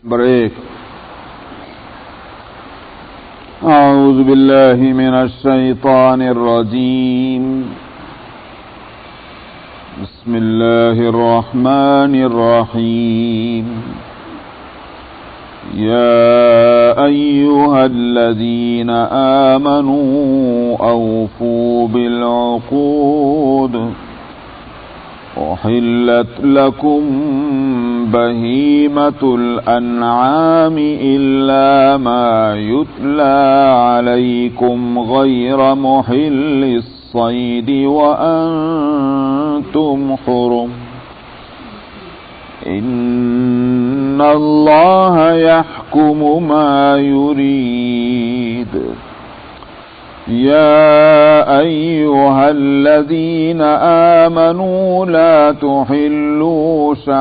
Break اعوذ باللہ من الشیطان الرجیم بسم اللہ الرحمن الرحیم یا ایہا الذین آمنوا اوفوا بالعقود أحلت لكم بهيمة الأنعام إلا ما يتلى عليكم غير محل الصيد وأنتم حرم إن الله يحكم ما يريد يا أيها الذين آمنوا لا تحلوا شعائر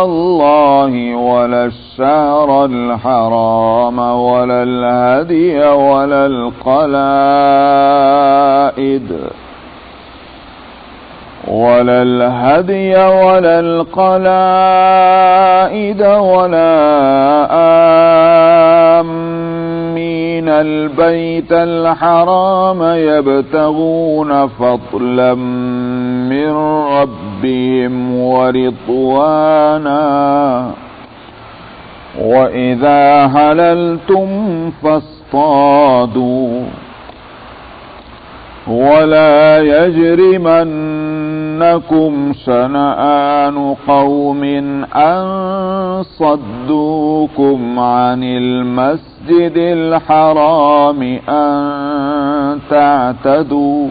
الله ولا الشهر الحرام ولا الهدي ولا القلائد ولا آمين البيت الحرام يبتغون فضلا من ربهم ورضوانا وإذا حللتم فاصطادوا ولا يجرمنكم شنآن قوم أن صدوكم عن المسجد الحرام أن تعتدوا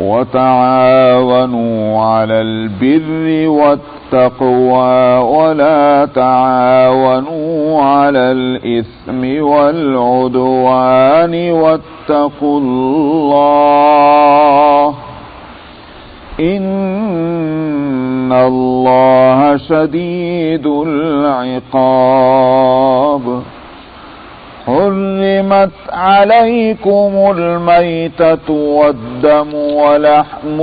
وتعاونوا على البر والتقوى ولا تعاونوا على الإثم والعدوان واتقوا الله إن الله شديد العقاب حرمت عليكم الميتة والدم ولحم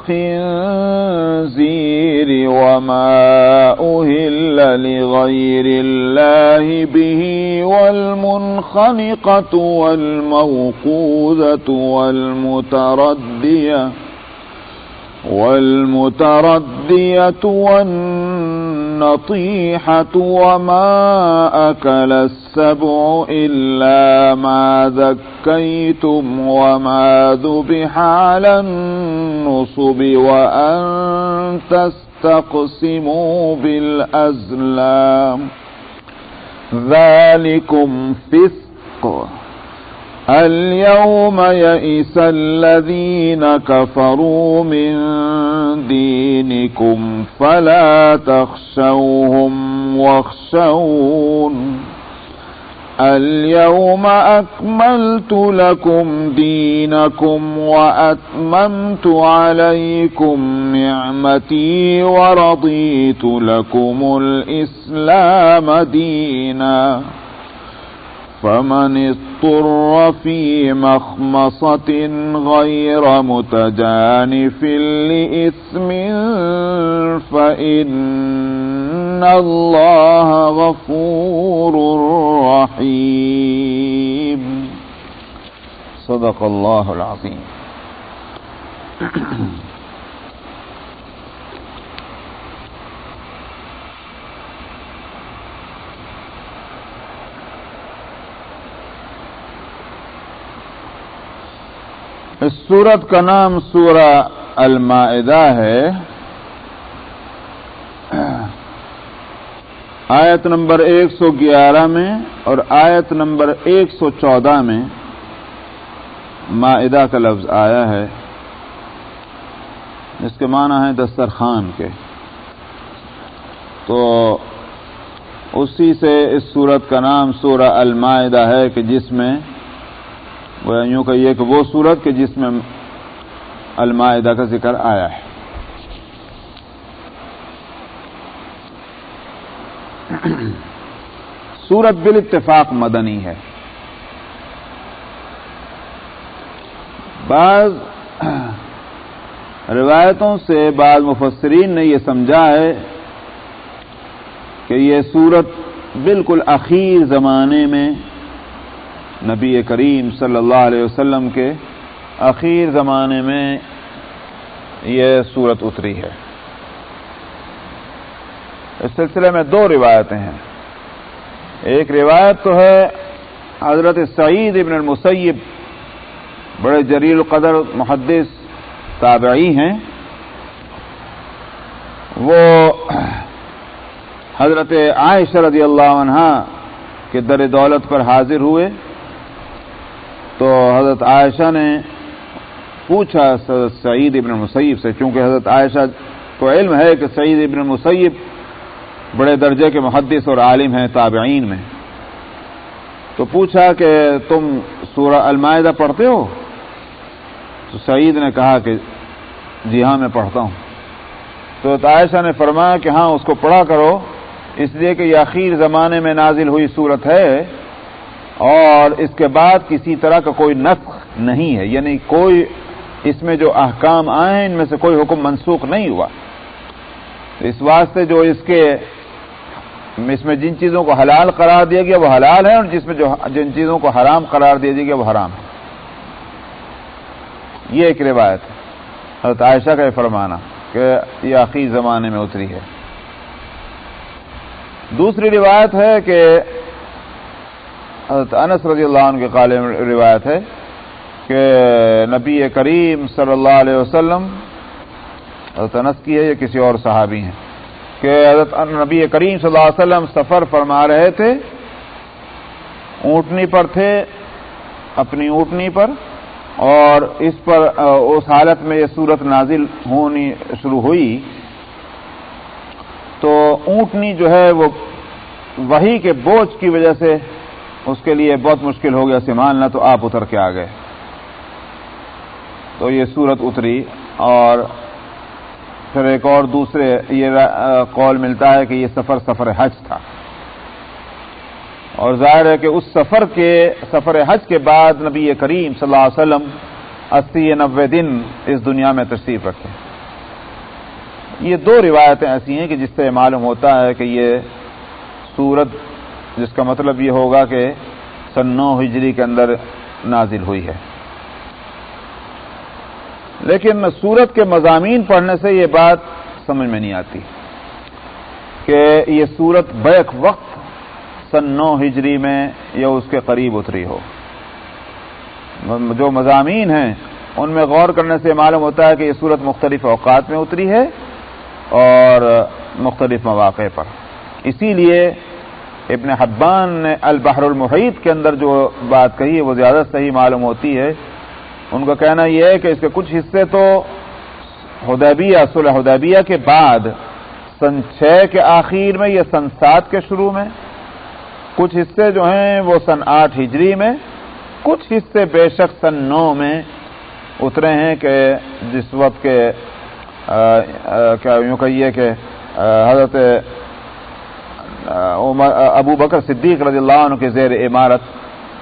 الخنزير وما أهل لغير الله به والمنخنقة والموقوذة والمتردية والنطيحة وما أكل السبع إلا ما ذكيتم وما ذبح على النصب وأن تستقسموا بالأزلام ذلكم فسق اليوم يئس الذين كفروا من دينكم فلا تخشوهم واخشون اليوم أكملت لكم دينكم وأتممت عليكم نعمتي ورضيت لكم الإسلام دينا فمن اضطر في مخمصة غير متجانف لإثم فإن الله غفور رحيم صدق الله العظيم. اس سورت کا نام سورہ المائدہ ہے. آیت نمبر 111 میں اور آیت نمبر 114 میں مائدہ کا لفظ آیا ہے، اس کے معنی ہے دسترخوان کے. تو اسی سے اس سورت کا نام سورہ المائدہ ہے کہ جس میں وہ یوں کہیے کہ وہ سورت کہ جس میں المائدہ کا ذکر آیا ہے. سورت بالاتفاق مدنی ہے. بعض روایتوں سے بعض مفسرین نے یہ سمجھا ہے کہ یہ صورت بالکل اخیر زمانے میں نبی کریم صلی اللہ علیہ وسلم کے اخیر زمانے میں یہ صورت اتری ہے۔ اس سلسلے میں دو روایتیں ہیں۔ ایک روایت تو ہے حضرت سعید ابن المسیب، بڑے جلیل القدر محدث تابعی ہیں، وہ حضرت عائشہ رضی اللہ عنہا کے در دولت پر حاضر ہوئے تو حضرت عائشہ نے پوچھا سعید ابن المسیب سے، چونکہ حضرت عائشہ کو علم ہے کہ سعید ابن المسیب بڑے درجے کے محدث اور عالم ہیں تابعین میں، تو پوچھا کہ تم سورہ المائدہ پڑھتے ہو؟ تو سعید نے کہا کہ جی ہاں میں پڑھتا ہوں۔ تو عائشہ نے فرمایا کہ ہاں اس کو پڑھا کرو، اس لیے کہ یہ اخیر زمانے میں نازل ہوئی صورت ہے اور اس کے بعد کسی طرح کا کوئی نسخ نہیں ہے، یعنی کوئی اس میں جو احکام آئے ہیں ان میں سے کوئی حکم منسوخ نہیں ہوا۔ اس واسطے جو اس میں جن چیزوں کو حلال قرار دیا گیا وہ حلال ہے، اور جن چیزوں کو حرام قرار دیا گیا وہ حرام ہے۔ یہ ایک روایت ہے حضرت عائشہ کا یہ فرمانا کہ یہ آخری زمانے میں اتری ہے۔ دوسری روایت ہے کہ حضرت انس رضی اللہ عنہ کے قال روایت ہے کہ نبی کریم صلی اللہ علیہ وسلم، حضرت انس کی ہے یا کسی اور صحابی ہیں، کہ حضرت نبی کریم صلی اللہ علیہ وسلم سفر فرما رہے تھے، اونٹنی پر تھے، اپنی اونٹنی پر، اور اس حالت میں یہ صورت نازل ہونی شروع ہوئی تو اونٹنی جو ہے وہ وحی کے بوجھ کی وجہ سے اس کے لیے بہت مشکل ہو گیا سنبھالنا، تو آپ اتر کے آ گئے، تو یہ صورت اتری۔ اور پھر ایک اور دوسرے یہ قول ملتا ہے کہ یہ سفر حج تھا، اور ظاہر ہے کہ اس سفر حج کے بعد نبی کریم صلی اللہ علیہ وسلم 80-90 دن اس دنیا میں تشریف رکھے۔ یہ دو روایتیں ایسی ہیں کہ جس سے معلوم ہوتا ہے کہ یہ سورت، جس کا مطلب یہ ہوگا کہ سن 9 ہجری کے اندر نازل ہوئی ہے۔ لیکن سورت کے مضامین پڑھنے سے یہ بات سمجھ میں نہیں آتی کہ یہ سورت بیک وقت سن 9 ہجری میں یا اس کے قریب اتری ہو۔ جو مضامین ہیں ان میں غور کرنے سے معلوم ہوتا ہے کہ یہ سورت مختلف اوقات میں اتری ہے اور مختلف مواقع پر۔ اسی لیے ابن حبان نے البحر المحیط کے اندر جو بات کہی ہے وہ زیادہ صحیح معلوم ہوتی ہے۔ ان کا کہنا یہ ہے کہ اس کے کچھ حصے تو صلح حدیبیہ کے بعد سن 6 کے آخر میں یا سن 7 کے شروع میں، کچھ حصے جو ہیں وہ سن 8 ہجری میں، کچھ حصے بے شک سن 9 میں اترے ہیں، کہ جس وقت کے کیا یوں کہیے کہ حضرت ابو بکر صدیق رضی اللہ عنہ کے زیر امارت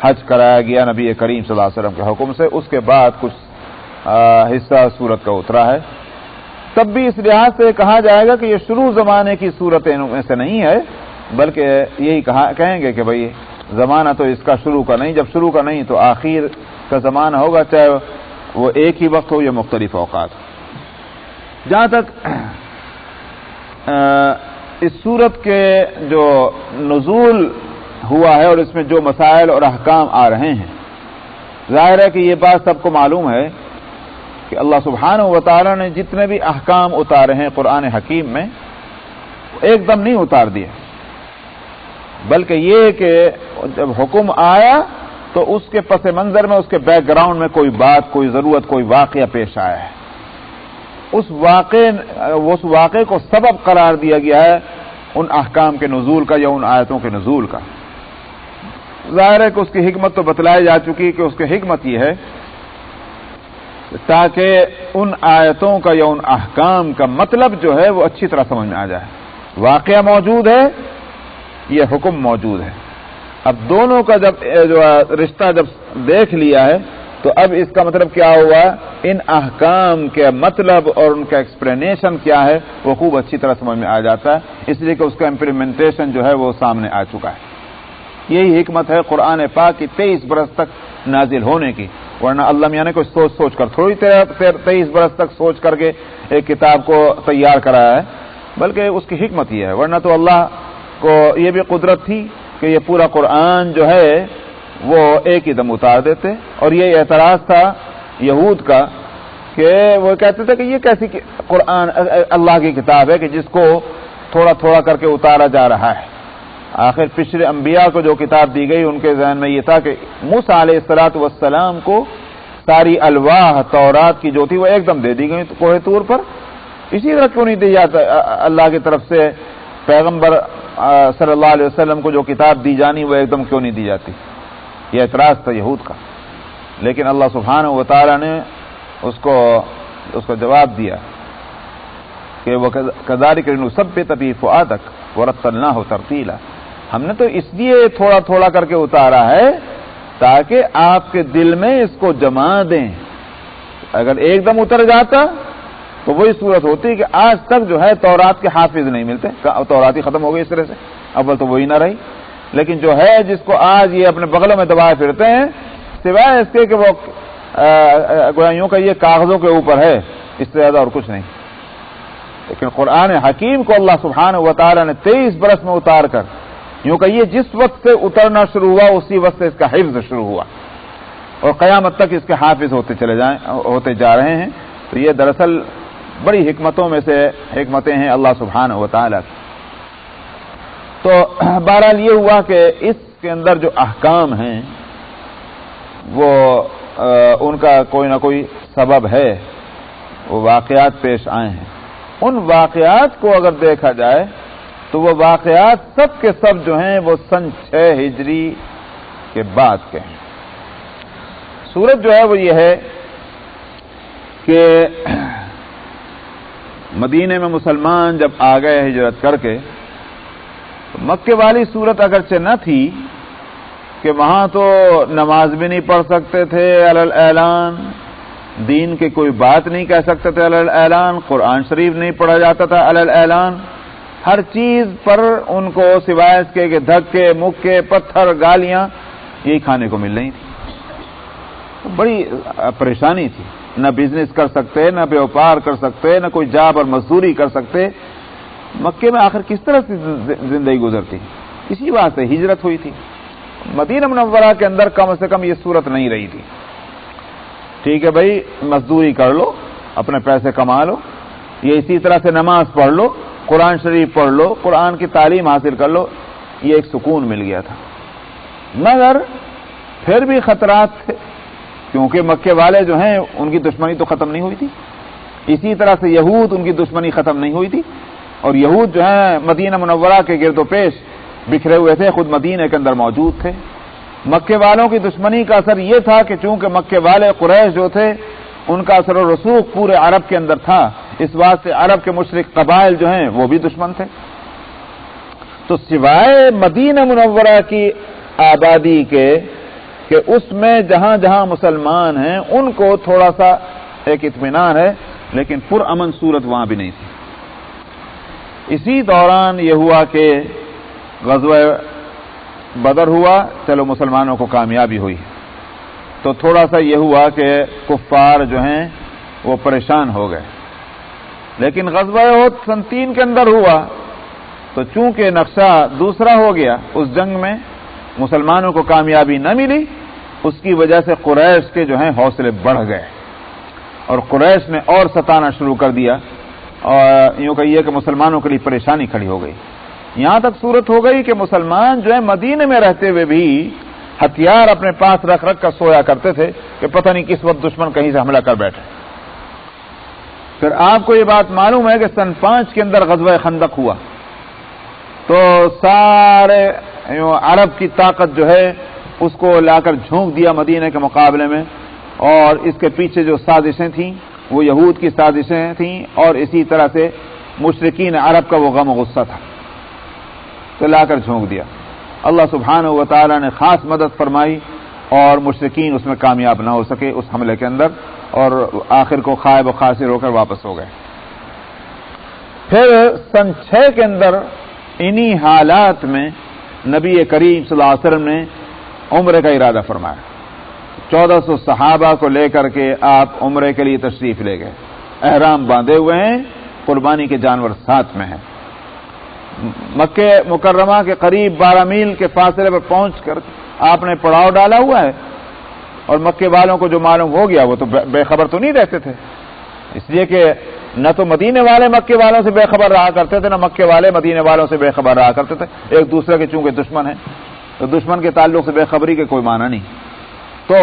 حج کرایا گیا نبی کریم صلی اللہ علیہ وسلم کے حکم سے، اس کے بعد کچھ حصہ صورت کا اترا ہے۔ تب بھی اس لحاظ سے کہا جائے گا کہ یہ شروع زمانے کی صورتیں میں سے نہیں ہے، بلکہ یہی کہیں گے کہ بھئی زمانہ تو اس کا شروع کا نہیں، جب شروع کا نہیں تو آخر کا زمانہ ہوگا، چاہے وہ ایک ہی وقت ہو یا مختلف اوقات۔ جہاں تک اس صورت کے جو نزول ہوا ہے اور اس میں جو مسائل اور احکام آ رہے ہیں، ظاہر ہے کہ یہ بات سب کو معلوم ہے کہ اللہ سبحانہ و تعالی نے جتنے بھی احکام اتارے ہیں قرآن حکیم میں ایک دم نہیں اتار دیے، بلکہ یہ کہ جب حکم آیا تو اس کے پس منظر میں، اس کے بیک گراؤنڈ میں کوئی بات، کوئی ضرورت، کوئی واقعہ پیش آیا ہے، اس واقعے کو سبب قرار دیا گیا ہے ان احکام کے نزول کا یا ان آیتوں کے نزول کا۔ ظاہر ہے کہ اس کی حکمت تو بتلائی جا چکی کہ اس کی حکمت یہ ہے تاکہ ان آیتوں کا یا ان احکام کا مطلب جو ہے وہ اچھی طرح سمجھ میں آ جائے۔ واقعہ موجود ہے، یہ حکم موجود ہے، اب دونوں کا جب جو رشتہ جب دیکھ لیا ہے تو اب اس کا مطلب کیا ہوا؟ ان احکام کے مطلب اور ان کا ایکسپلینیشن کیا ہے وہ خوب اچھی طرح سمجھ میں آ جاتا ہے، اس لیے کہ اس کا امپلیمنٹیشن جو ہے وہ سامنے آ چکا ہے۔ یہی حکمت ہے قرآن پاک کی 23 برس تک نازل ہونے کی، ورنہ اللہ میاں نے کچھ سوچ کر تھوڑی 23 برس تک سوچ کر کے ایک کتاب کو تیار کرایا ہے، بلکہ اس کی حکمت یہ ہے، ورنہ تو اللہ کو یہ بھی قدرت تھی کہ یہ پورا قرآن جو ہے وہ ایک ہی دم اتار دیتے۔ اور یہ اعتراض تھا یہود کا کہ وہ کہتے تھے کہ یہ کیسی قرآن اللہ کی کتاب ہے کہ جس کو تھوڑا تھوڑا کر کے اتارا جا رہا ہے۔ آخر پچھلے انبیاء کو جو کتاب دی گئی ان کے ذہن میں یہ تھا کہ موسیٰ علیہ السلام کو ساری الواح تورات کی جو تھی وہ ایک دم دے دی گئی کوہ طور پر، اسی طرح کیوں نہیں دی جاتا اللہ کی طرف سے پیغمبر صلی اللہ علیہ وسلم کو جو کتاب دی جانی وہ ایک دم کیوں نہیں دی جاتی؟ یہ اعتراض تھا یہود کا، لیکن اللہ سبحانہ و تعالی نے اس کو جواب دیا کہ وہ کذالک لنثبت بہ فؤادک ورتلناہ ترتیلا، ہم نے تو اس لیے تھوڑا تھوڑا کر کے اتارا ہے تاکہ آپ کے دل میں اس کو جما دیں۔ اگر ایک دم اتر جاتا تو وہی صورت ہوتی کہ آج تک جو ہے تورات کے حافظ نہیں ملتے، تورات ہی ختم ہو گئی اس طرح سے، اول تو وہی نہ رہی۔ لیکن جو ہے جس کو آج یہ اپنے بغلوں میں دبائے پھرتے ہیں، سوائے اس کے کہ وہ گویا یوں کہ یہ کاغذوں کے اوپر ہے، اس سے زیادہ اور کچھ نہیں۔ لیکن قرآن حکیم کو اللہ سبحانہ و تعالی نے 23 برس میں اتار کر یوں کہ یہ جس وقت سے اترنا شروع ہوا اسی وقت سے اس کا حفظ شروع ہوا اور قیامت تک اس کے حافظ ہوتے جا رہے ہیں۔ تو یہ دراصل بڑی حکمتوں میں سے حکمتیں ہیں اللہ سبحانہ و تعالی کی۔ تو بہرحال یہ ہوا کہ اس کے اندر جو احکام ہیں وہ ان کا کوئی نہ کوئی سبب ہے، وہ واقعات پیش آئے ہیں۔ ان واقعات کو اگر دیکھا جائے تو وہ واقعات سب کے سب جو ہیں وہ سن 6 ہجری کے بعد کے ہیں۔ صورت جو ہے وہ یہ ہے کہ مدینے میں مسلمان جب آ گئے ہجرت کر کے، مکے والی صورت اگرچہ نہ تھی کہ وہاں تو نماز بھی نہیں پڑھ سکتے تھے علی الاعلان، دین کی کوئی بات نہیں کہہ سکتے تھے علی الاعلان، قرآن شریف نہیں پڑھا جاتا تھا علی الاعلان، ہر چیز پر ان کو سوائے اس کے کہ دھکے مکے پتھر گالیاں یہی کھانے کو مل رہی تھی۔ بڑی پریشانی تھی، نہ بزنس کر سکتے، نہ بیوپار کر سکتے، نہ کوئی جاب اور مزدوری کر سکتے۔ مکے میں آخر کس طرح سے زندگی گزرتی؟ اسی واسطے ہجرت ہوئی تھی۔ مدینہ منورہ کے اندر کم سے کم یہ صورت نہیں رہی تھی۔ ٹھیک ہے بھائی، مزدوری کر لو، اپنے پیسے کما لو، یہ اسی طرح سے نماز پڑھ لو، قرآن شریف پڑھ لو، قرآن کی تعلیم حاصل کر لو، یہ ایک سکون مل گیا تھا۔ مگر پھر بھی خطرات تھے، کیونکہ مکے والے جو ہیں ان کی دشمنی تو ختم نہیں ہوئی تھی، اسی طرح سے یہود ان کی دشمنی ختم نہیں ہوئی تھی، اور یہود جو ہیں مدینہ منورہ کے گرد و پیش بکھرے ہوئے تھے، خود مدینہ کے اندر موجود تھے۔ مکے والوں کی دشمنی کا اثر یہ تھا کہ چونکہ مکے والے قریش جو تھے ان کا اثر و رسوخ پورے عرب کے اندر تھا، اس واسطے عرب کے مشرک قبائل جو ہیں وہ بھی دشمن تھے۔ تو سوائے مدینہ منورہ کی آبادی کے کہ اس میں جہاں جہاں مسلمان ہیں ان کو تھوڑا سا ایک اطمینان ہے، لیکن پرامن صورت وہاں بھی نہیں تھی۔ اسی دوران یہ ہوا کہ غزوہ بدر ہوا، چلو مسلمانوں کو کامیابی ہوئی، تو تھوڑا سا یہ ہوا کہ کفار جو ہیں وہ پریشان ہو گئے۔ لیکن غزوہ احد سن 3 کے اندر ہوا تو چونکہ نقشہ دوسرا ہو گیا، اس جنگ میں مسلمانوں کو کامیابی نہ ملی، اس کی وجہ سے قریش کے جو ہیں حوصلے بڑھ گئے اور قریش نے اور ستانا شروع کر دیا، اور یوں کہیے کہ مسلمانوں کے لیے پریشانی کھڑی ہو گئی۔ یہاں تک صورت ہو گئی کہ مسلمان جو ہے مدینے میں رہتے ہوئے بھی ہتھیار اپنے پاس رکھ رکھ کر سویا کرتے تھے کہ پتہ نہیں کس وقت دشمن کہیں سے حملہ کر بیٹھے۔ پھر آپ کو یہ بات معلوم ہے کہ سن 5 کے اندر غزوہ خندق ہوا، تو سارے عرب کی طاقت جو ہے اس کو لا کر جھونک دیا مدینہ کے مقابلے میں، اور اس کے پیچھے جو سازشیں تھیں وہ یہود کی سازشیں تھیں، اور اسی طرح سے مشرکین عرب کا وہ غم و غصہ تھا، تو لا کر جھونک دیا۔ اللہ سبحانہ و تعالی نے خاص مدد فرمائی اور مشرکین اس میں کامیاب نہ ہو سکے اس حملے کے اندر، اور آخر کو خائب و خاسر ہو کر واپس ہو گئے۔ پھر سن 6 کے اندر انہی حالات میں نبی کریم صلی اللہ علیہ وسلم نے عمرے کا ارادہ فرمایا۔ 1400 صحابہ کو لے کر کے آپ عمرے کے لیے تشریف لے گئے، احرام باندھے ہوئے ہیں، قربانی کے جانور ساتھ میں ہیں۔ مکہ مکرمہ کے قریب 12 میل کے فاصلے پر پہنچ کر آپ نے پڑاؤ ڈالا ہوا ہے، اور مکے والوں کو جو معلوم ہو گیا وہ تو بے خبر تو نہیں رہتے تھے، اس لیے کہ نہ تو مدینے والے مکے والوں سے بے خبر رہا کرتے تھے، نہ مکے والے مدینے والوں سے بے خبر رہا کرتے تھے، ایک دوسرے کے چونکہ دشمن ہیں تو دشمن کے تعلق سے بے خبری کے کوئی معنی نہیں۔ تو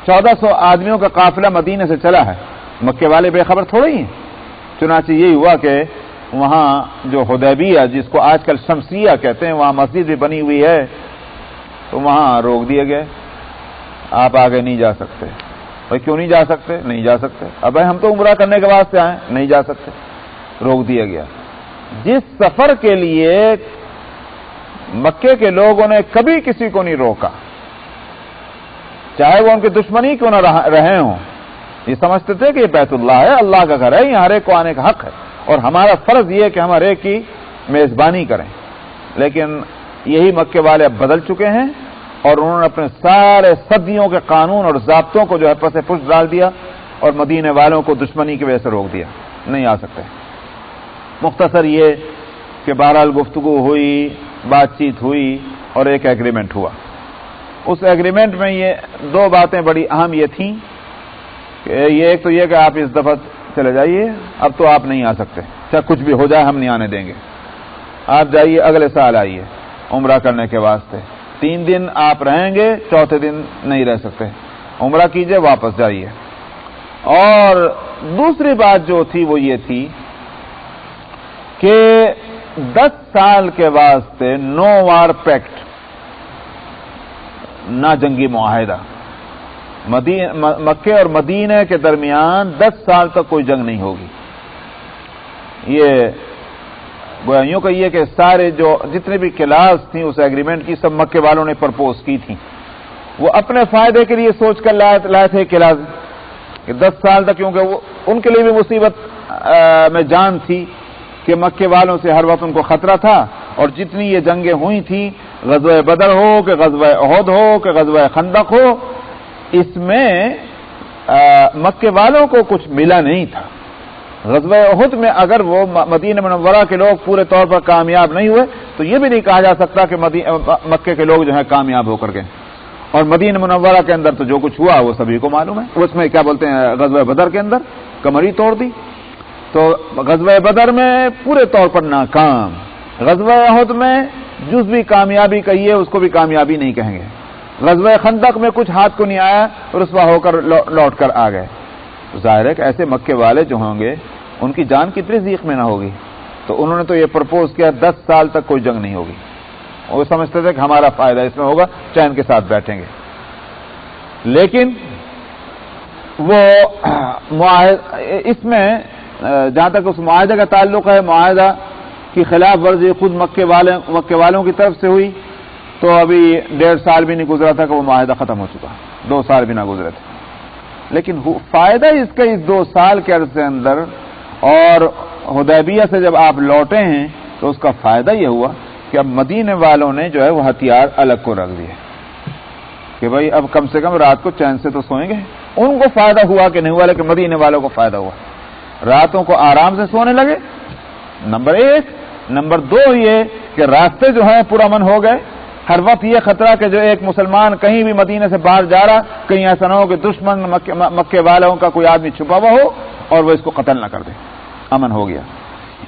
1400 آدمیوں کا قافلہ مدینے سے چلا ہے، مکے والے بے خبر تھوڑے ہی ہیں۔ چنانچہ یہی ہوا کہ وہاں جو حدیبیہ جس کو آج کل شمسیہ کہتے ہیں، وہاں مسجد بھی بنی ہوئی ہے، تو وہاں روک دیے گئے، آپ آگے نہیں جا سکتے۔ بھائی کیوں نہیں جا سکتے؟ نہیں جا سکتے۔ اب ہم تو عمرہ کرنے کے واسطے آئے، نہیں جا سکتے، روک دیا گیا۔ جس سفر کے لیے مکے کے لوگوں نے کبھی کسی کو نہیں روکا، چاہے وہ ان کے دشمنی کیوں نہ رہے ہوں، یہ سمجھتے تھے کہ یہ بیت اللہ ہے، اللہ کا گھر ہے، یہاں ہر ایک کو آنے کا حق ہے، اور ہمارا فرض یہ ہے کہ ہم ہر ایک کی میزبانی کریں۔ لیکن یہی مکے والے اب بدل چکے ہیں، اور انہوں نے اپنے سارے صدیوں کے قانون اور ضابطوں کو جو ہے پس پش ڈال دیا، اور مدینے والوں کو دشمنی کی وجہ سے روک دیا، نہیں آ سکتے۔ مختصر یہ کہ بہرحال گفتگو ہوئی، بات چیت ہوئی، اور ایک ایگریمنٹ ہوا۔ اس ایگریمنٹ میں یہ 2 باتیں بڑی اہم یہ تھیں کہ ایک تو یہ کہ آپ اس دفعہ چلے جائیے، اب تو آپ نہیں آ سکتے، چاہے کچھ بھی ہو جائے ہم نہیں آنے دیں گے، آپ جائیے اگلے سال آئیے عمرہ کرنے کے واسطے، 3 دن آپ رہیں گے، چوتھے دن نہیں رہ سکتے، عمرہ کیجئے واپس جائیے۔ اور دوسری بات جو تھی وہ یہ تھی کہ 10 سال کے واسطے نو وار پیکٹ، نہ جنگی معاہدہ، مکے اور مدینہ کے درمیان 10 سال تک کوئی جنگ نہیں ہوگی۔ یہ یوں کہیے کہ سارے جو جتنے بھی کلاس تھیں اس ایگریمنٹ کی سب مکے والوں نے پرپوز کی تھیں، وہ اپنے فائدے کے لیے سوچ کر لائے تھے کلاس کہ 10 سال تک، کیونکہ وہ ان کے لیے بھی مصیبت میں جان تھی کہ مکے والوں سے ہر وقت ان کو خطرہ تھا، اور جتنی یہ جنگیں ہوئی تھیں، غزوہ بدر ہو کہ غزوہ احد ہو کہ غزوہ خندق ہو، اس میں مکے والوں کو کچھ ملا نہیں تھا۔ غزوہ احد میں اگر وہ مدینہ منورہ کے لوگ پورے طور پر کامیاب نہیں ہوئے تو یہ بھی نہیں کہا جا سکتا کہ مکے کے لوگ جو ہیں کامیاب ہو کر گئے، اور مدینہ منورہ کے اندر تو جو کچھ ہوا وہ سبھی کو معلوم ہے۔ اس میں کیا بولتے ہیں، غزوہ بدر کے اندر کمری توڑ دی، تو غزوہ بدر میں پورے طور پر ناکام، غزوہ احد میں جزوی کامیابی کہیے اس کو بھی کامیابی نہیں کہیں گے، غزوہ خندق میں کچھ ہاتھ کو نہیں آیا، رسوا ہو کر لوٹ کر آ گئے۔ ظاہر ہے کہ ایسے مکے والے جو ہوں گے ان کی جان کتنی ضیق میں نہ ہوگی، تو انہوں نے تو یہ پرپوز کیا 10 سال تک کوئی جنگ نہیں ہوگی، وہ سمجھتے تھے کہ ہمارا فائدہ اس میں ہوگا، چین کے ساتھ بیٹھیں گے۔ لیکن وہ اس میں جہاں تک اس معاہدے کا تعلق ہے، معاہدہ کی خلاف ورزی خود مکے والوں کی طرف سے ہوئی، تو ابھی 1.5 سال بھی نہیں گزرا تھا کہ وہ معاہدہ ختم ہو چکا، 2 سال بھی نہ گزرے تھے۔ لیکن فائدہ اس کا اس 2 سال کے عرصے اندر، اور حدیبیہ سے جب آپ لوٹے ہیں تو اس کا فائدہ یہ ہوا کہ اب مدینے والوں نے جو ہے وہ ہتھیار الگ کو رکھ دیے کہ بھائی اب کم سے کم رات کو چین سے تو سوئیں گے۔ ان کو فائدہ ہوا کہ نہیں ہوا، لیکن مدینے والوں کو فائدہ ہوا، راتوں کو آرام سے سونے لگے، نمبر 1۔ نمبر 2 یہ کہ راستے جو ہیں پرامن ہو گئے، ہر وقت یہ خطرہ کہ جو ایک مسلمان کہیں بھی مدینے سے باہر جا رہا، کہیں ایسا نہ ہو کہ دشمن مکے والوں کا کوئی آدمی چھپا ہوا ہو اور وہ اس کو قتل نہ کر دے، امن ہو گیا۔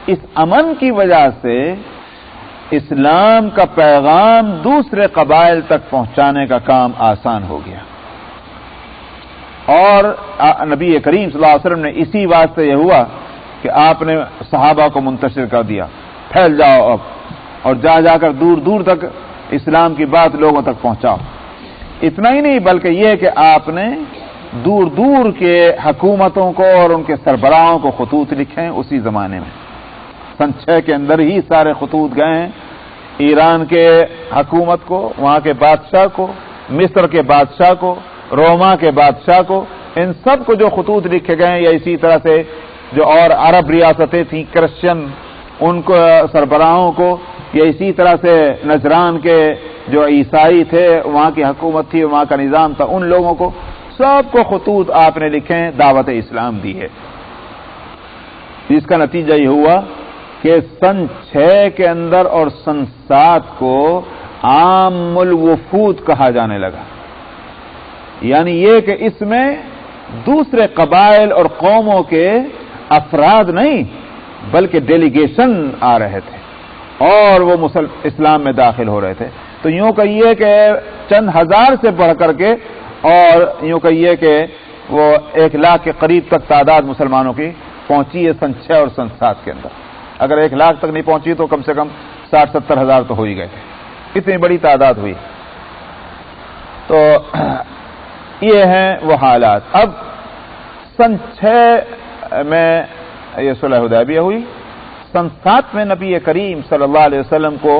اس امن کی وجہ سے اسلام کا پیغام دوسرے قبائل تک پہنچانے کا کام آسان ہو گیا، اور نبی کریم صلی اللہ علیہ وسلم نے اسی واسطے یہ ہوا کہ آپ نے صحابہ کو منتشر کر دیا، پھیل جاؤ اب، اور جا کر دور دور تک اسلام کی بات لوگوں تک پہنچاؤ۔ اتنا ہی نہیں بلکہ یہ کہ آپ نے دور دور کے حکومتوں کو اور ان کے سربراہوں کو خطوط لکھے ہیں اسی زمانے میں، سن 6 کے اندر ہی سارے خطوط گئے ہیں، ایران کے حکومت کو، وہاں کے بادشاہ کو، مصر کے بادشاہ کو، روما کے بادشاہ کو، ان سب کو جو خطوط لکھے گئے ہیں، یا اسی طرح سے جو اور عرب ریاستیں تھیں کرسچن، ان کو سربراہوں کو، یا اسی طرح سے نجران کے جو عیسائی تھے، وہاں کی حکومت تھی، وہاں کا نظام تھا، ان لوگوں کو سب کو خطوط آپ نے لکھے ہیں، دعوت اسلام دی ہے. جس کا نتیجہ یہ ہوا کہ سن 6 کے اندر اور سن 7 کو عام الوفود کہا جانے لگا. یعنی یہ کہ اس میں دوسرے قبائل اور قوموں کے افراد نہیں بلکہ ڈیلیگیشن آ رہے تھے اور وہ اسلام میں داخل ہو رہے تھے. تو یوں کہیے کہ چند ہزار سے بڑھ کر کے، اور یوں کہیے کہ وہ 1 لاکھ کے قریب تک تعداد مسلمانوں کی پہنچی ہے سن 6 اور سن 7 کے اندر. اگر 1 لاکھ تک نہیں پہنچی تو کم سے کم 60-70 ہزار تو ہو ہی گئے تھے. اتنی بڑی تعداد ہوئی. تو یہ ہیں وہ حالات. اب سن 6 میں یہ صلح حدیبیہ ہوئی. سن 7 میں نبی کریم صلی اللہ علیہ وسلم کو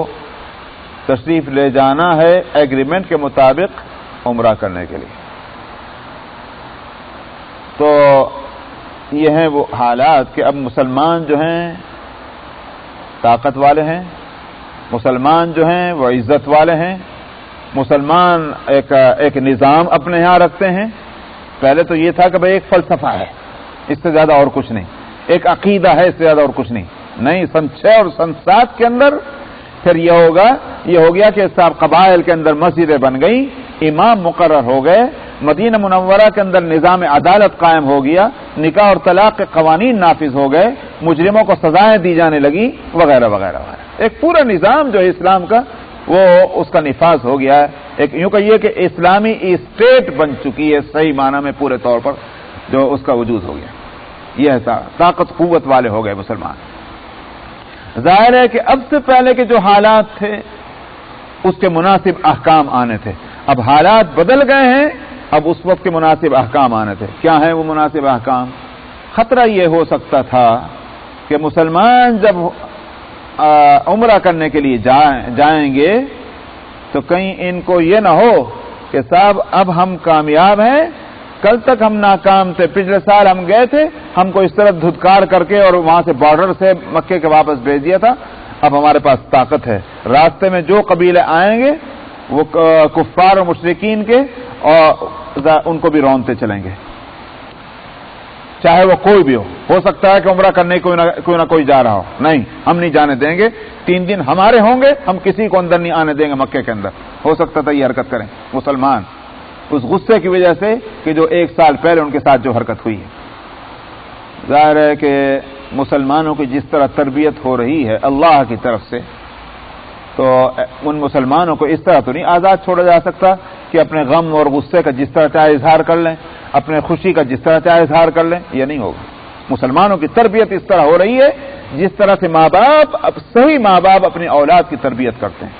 تشریف لے جانا ہے ایگریمنٹ کے مطابق عمرہ کرنے کے لیے. تو یہ ہیں وہ حالات کہ اب مسلمان جو ہیں طاقت والے ہیں، مسلمان جو ہیں وہ عزت والے ہیں، مسلمان ایک نظام اپنے یہاں رکھتے ہیں. پہلے تو یہ تھا کہ بھئی ایک فلسفہ ہے، اس سے زیادہ اور کچھ نہیں، ایک عقیدہ ہے، اس سے زیادہ اور کچھ نہیں. سن 6 اور سن 7 کے اندر پھر یہ ہو گیا کہ صاحب قبائل کے اندر مسجدیں بن گئی، امام مقرر ہو گئے، مدینہ منورہ کے اندر نظام عدالت قائم ہو گیا، نکاح اور طلاق کے قوانین نافذ ہو گئے، مجرموں کو سزائیں دی جانے لگی، وغیرہ وغیرہ وغیرہ. ایک پورا نظام جو ہے اسلام کا وہ اس کا نفاذ ہو گیا ہے. ایک یوں کہیے کہ اسلامی اسٹیٹ بن چکی ہے صحیح معنی میں پورے طور پر، جو اس کا وجود ہو گیا. یہ ایسا طاقت قوت والے ہو گئے مسلمان. ظاہر ہے کہ اب سے پہلے کے جو حالات تھے اس کے مناسب احکام آنے تھے. اب حالات بدل گئے ہیں، اب اس وقت کے مناسب احکام آنے تھے. کیا ہیں وہ مناسب احکام؟ خطرہ یہ ہو سکتا تھا کہ مسلمان جب عمرہ کرنے کے لیے جائیں گے تو کہیں ان کو یہ نہ ہو کہ صاحب اب ہم کامیاب ہیں، کل تک ہم ناکام تھے، پچھلے سال ہم گئے تھے، ہم کو اس طرح دھتکار کر کے اور وہاں سے بارڈر سے مکے کے واپس بھیج دیا تھا، اب ہمارے پاس طاقت ہے، راستے میں جو قبیلے آئیں گے وہ کفار اور مشرکین کے، اور ان کو بھی رونتے چلیں گے، چاہے وہ کوئی بھی ہو سکتا ہے کہ عمرہ کرنے کوئی نہ کوئی جا رہا ہو. نہیں، ہم نہیں جانے دیں گے. 3 دن ہمارے ہوں گے، ہم کسی کو اندر نہیں آنے دیں گے مکے کے اندر. ہو سکتا تھا یہ حرکت کریں مسلمان اس غصے کی وجہ سے کہ جو 1 سال پہلے ان کے ساتھ جو حرکت ہوئی ہے. ظاہر ہے کہ مسلمانوں کی جس طرح تربیت ہو رہی ہے اللہ کی طرف سے، تو ان مسلمانوں کو اس طرح تو نہیں آزاد چھوڑا جا سکتا کہ اپنے غم اور غصے کا جس طرح چاہے اظہار کر لیں، اپنے خوشی کا جس طرح چاہے اظہار کر لیں. یہ نہیں ہوگا. مسلمانوں کی تربیت اس طرح ہو رہی ہے جس طرح سے صحیح ماں باپ اپنی اولاد کی تربیت کرتے ہیں.